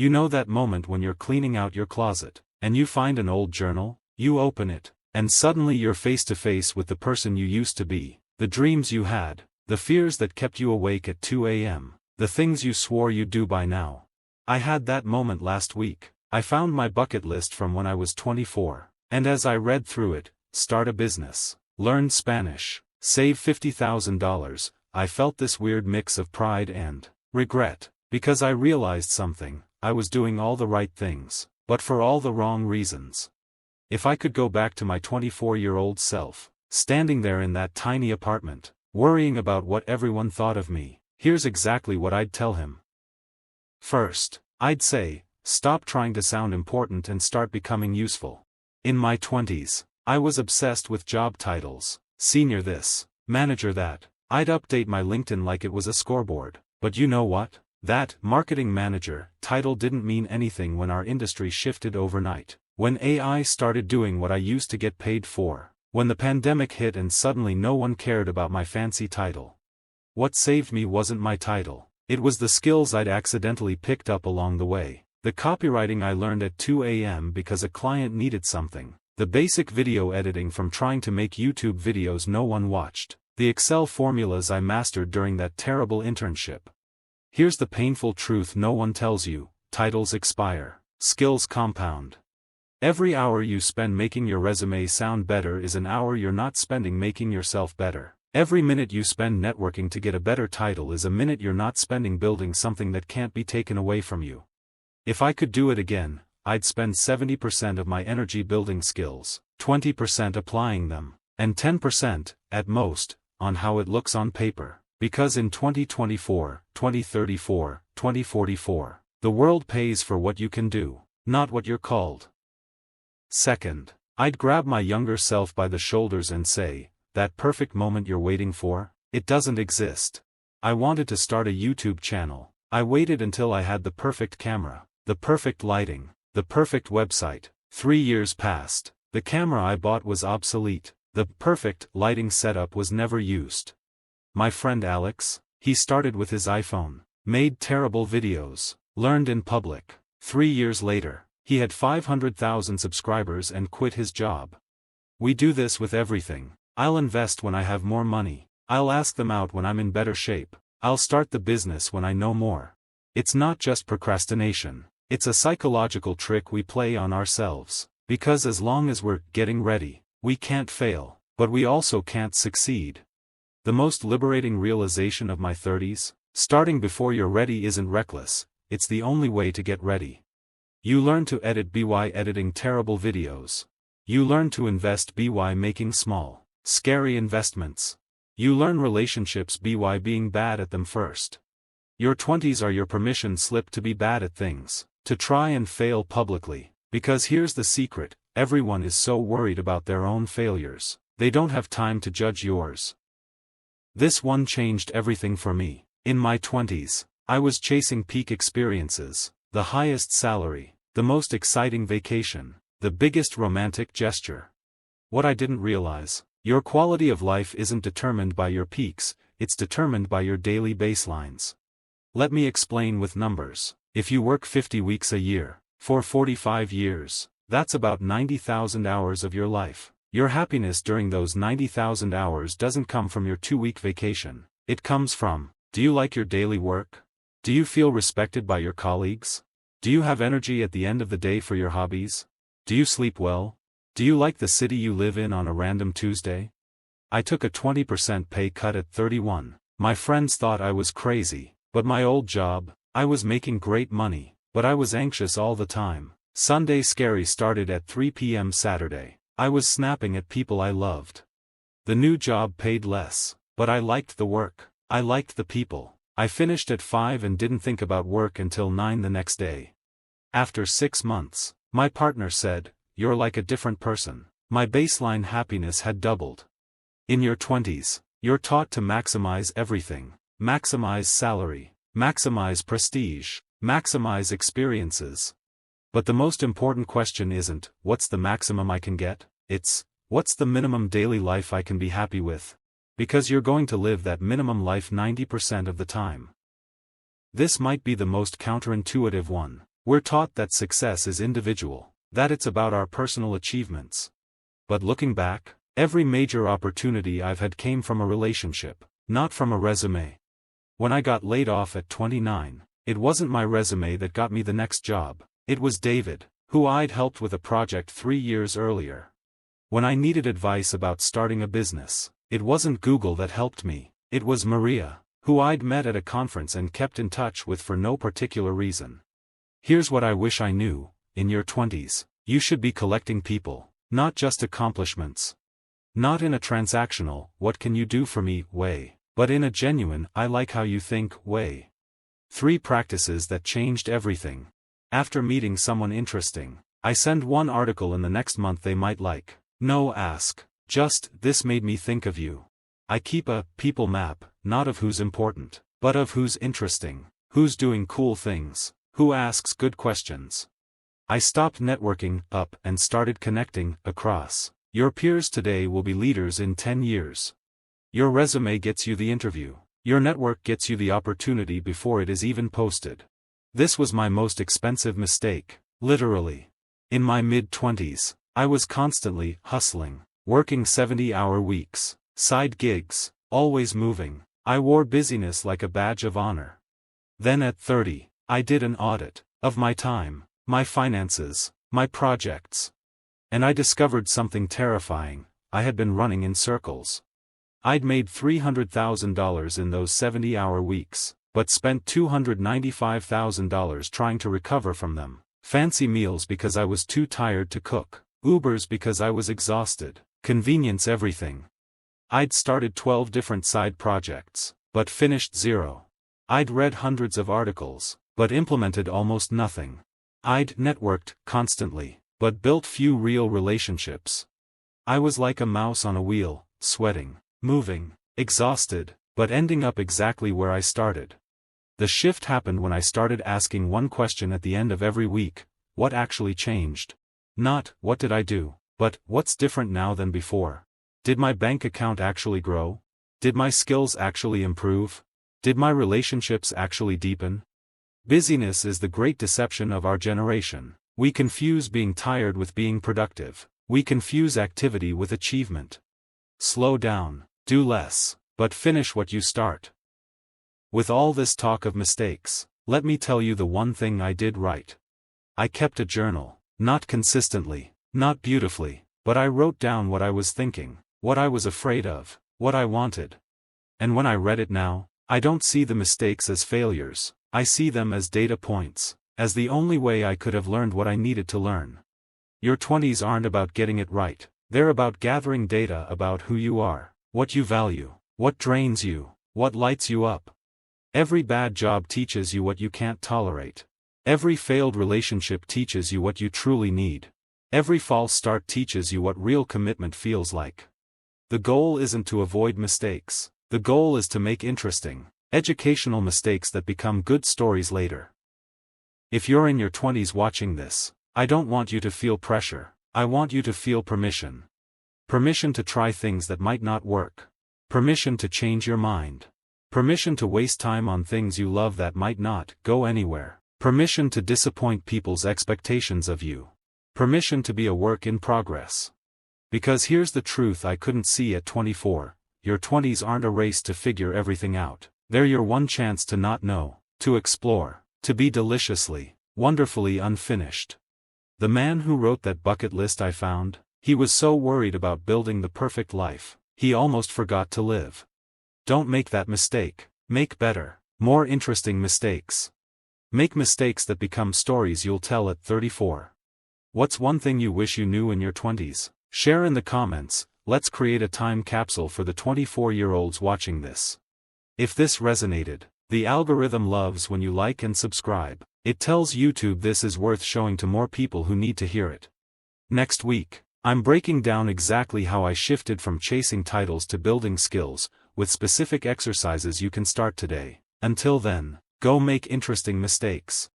You know that moment when you're cleaning out your closet, and you find an old journal, you open it, and suddenly you're face to face with the person you used to be, the dreams you had, the fears that kept you awake at 2 a.m., the things you swore you'd do by now. I had that moment last week. I found my bucket list from when I was 24, and as I read through it, start a business, learn Spanish, save $50,000, I felt this weird mix of pride and regret, because I realized something. I was doing all the right things, but for all the wrong reasons. If I could go back to my 24-year-old self, standing there in that tiny apartment, worrying about what everyone thought of me, here's exactly what I'd tell him. First, I'd say, stop trying to sound important and start becoming useful. In my 20s, I was obsessed with job titles, senior this, manager that. I'd update my LinkedIn like it was a scoreboard, but you know what? That marketing manager title didn't mean anything when our industry shifted overnight, when AI started doing what I used to get paid for, when the pandemic hit and suddenly no one cared about my fancy title. What saved me wasn't my title, it was the skills I'd accidentally picked up along the way, the copywriting I learned at 2 a.m. because a client needed something, the basic video editing from trying to make YouTube videos no one watched, the Excel formulas I mastered during that terrible internship. Here's the painful truth no one tells you: titles expire, skills compound. Every hour you spend making your resume sound better is an hour you're not spending making yourself better. Every minute you spend networking to get a better title is a minute you're not spending building something that can't be taken away from you. If I could do it again, I'd spend 70% of my energy building skills, 20% applying them, and 10%, at most, on how it looks on paper. Because in 2024, 2034, 2044, the world pays for what you can do, not what you're called. Second, I'd grab my younger self by the shoulders and say, that perfect moment you're waiting for, it doesn't exist. I wanted to start a YouTube channel. I waited until I had the perfect camera, the perfect lighting, the perfect website. 3 years passed. The camera I bought was obsolete. The perfect lighting setup was never used. My friend Alex, he started with his iPhone, made terrible videos, learned in public. 3 years later, he had 500,000 subscribers and quit his job. We do this with everything. I'll invest when I have more money. I'll ask them out when I'm in better shape. I'll start the business when I know more. It's not just procrastination. It's a psychological trick we play on ourselves. Because as long as we're getting ready, we can't fail, but we also can't succeed. The most liberating realization of my 30s, starting before you're ready isn't reckless, it's the only way to get ready. You learn to edit by editing terrible videos. You learn to invest by making small, scary investments. You learn relationships by being bad at them first. Your 20s are your permission slip to be bad at things, to try and fail publicly, because here's the secret, everyone is so worried about their own failures, they don't have time to judge yours. This one changed everything for me. In my 20s, I was chasing peak experiences, the highest salary, the most exciting vacation, the biggest romantic gesture. What I didn't realize, your quality of life isn't determined by your peaks, it's determined by your daily baselines. Let me explain with numbers. If you work 50 weeks a year, for 45 years, that's about 90,000 hours of your life. Your happiness during those 90,000 hours doesn't come from your 2-week vacation. It comes from, do you like your daily work? Do you feel respected by your colleagues? Do you have energy at the end of the day for your hobbies? Do you sleep well? Do you like the city you live in on a random Tuesday? I took a 20% pay cut at 31. My friends thought I was crazy, but my old job, I was making great money, but I was anxious all the time. Sunday scary started at 3 p.m. Saturday. I was snapping at people I loved. The new job paid less, but I liked the work. I liked the people. I finished at 5 and didn't think about work until 9 the next day. After 6 months, my partner said, "You're like a different person." My baseline happiness had doubled. In your 20s, you're taught to maximize everything. Maximize salary, maximize prestige, maximize experiences. But the most important question isn't, what's the maximum I can get? It's, what's the minimum daily life I can be happy with? Because you're going to live that minimum life 90% of the time. This might be the most counterintuitive one. We're taught that success is individual, that it's about our personal achievements. But looking back, every major opportunity I've had came from a relationship, not from a resume. When I got laid off at 29, it wasn't my resume that got me the next job, it was David, who I'd helped with a project 3 years earlier. When I needed advice about starting a business, it wasn't Google that helped me, it was Maria, who I'd met at a conference and kept in touch with for no particular reason. Here's what I wish I knew: in your 20s, you should be collecting people, not just accomplishments. Not in a transactional, what can you do for me way, but in a genuine, I like how you think way. 3 practices that changed everything. After meeting someone interesting, I send one article in the next month they might like. No ask, just, this made me think of you. I keep a people map, not of who's important, but of who's interesting, who's doing cool things, who asks good questions. I stopped networking up and started connecting across. Your peers today will be leaders in 10 years. Your resume gets you the interview. Your network gets you the opportunity before it is even posted. This was my most expensive mistake, literally. In my mid-20s, I was constantly hustling, working 70-hour weeks, side gigs, always moving. I wore busyness like a badge of honor. Then at 30, I did an audit of my time, my finances, my projects. And I discovered something terrifying: I had been running in circles. I'd made $300,000 in those 70-hour weeks, but spent $295,000 trying to recover from them. Fancy meals because I was too tired to cook, Ubers because I was exhausted, convenience everything. I'd started 12 different side projects, but finished 0. I'd read hundreds of articles, but implemented almost nothing. I'd networked constantly, but built few real relationships. I was like a mouse on a wheel, sweating, moving, exhausted, but ending up exactly where I started. The shift happened when I started asking one question at the end of every week: what actually changed? Not, what did I do, but, what's different now than before? Did my bank account actually grow? Did my skills actually improve? Did my relationships actually deepen? Busyness is the great deception of our generation. We confuse being tired with being productive. We confuse activity with achievement. Slow down, do less, but finish what you start. With all this talk of mistakes, let me tell you the one thing I did right. I kept a journal, not consistently, not beautifully, but I wrote down what I was thinking, what I was afraid of, what I wanted. And when I read it now, I don't see the mistakes as failures, I see them as data points, as the only way I could have learned what I needed to learn. Your 20s aren't about getting it right, they're about gathering data about who you are, what you value, what drains you, what lights you up. Every bad job teaches you what you can't tolerate. Every failed relationship teaches you what you truly need. Every false start teaches you what real commitment feels like. The goal isn't to avoid mistakes. The goal is to make interesting, educational mistakes that become good stories later. If you're in your 20s watching this, I don't want you to feel pressure. I want you to feel permission. Permission to try things that might not work. Permission to change your mind. Permission to waste time on things you love that might not go anywhere. Permission to disappoint people's expectations of you. Permission to be a work in progress. Because here's the truth I couldn't see at 24, your 20s aren't a race to figure everything out. They're your one chance to not know, to explore, to be deliciously, wonderfully unfinished. The man who wrote that bucket list I found, he was so worried about building the perfect life, he almost forgot to live. Don't make that mistake. Make better, more interesting mistakes. Make mistakes that become stories you'll tell at 34. What's one thing you wish you knew in your 20s? Share in the comments. Let's create a time capsule for the 24-year-olds watching this. If this resonated, the algorithm loves when you like and subscribe. It tells YouTube this is worth showing to more people who need to hear it. Next week, I'm breaking down exactly how I shifted from chasing titles to building skills, with specific exercises you can start today. Until then, go make interesting mistakes.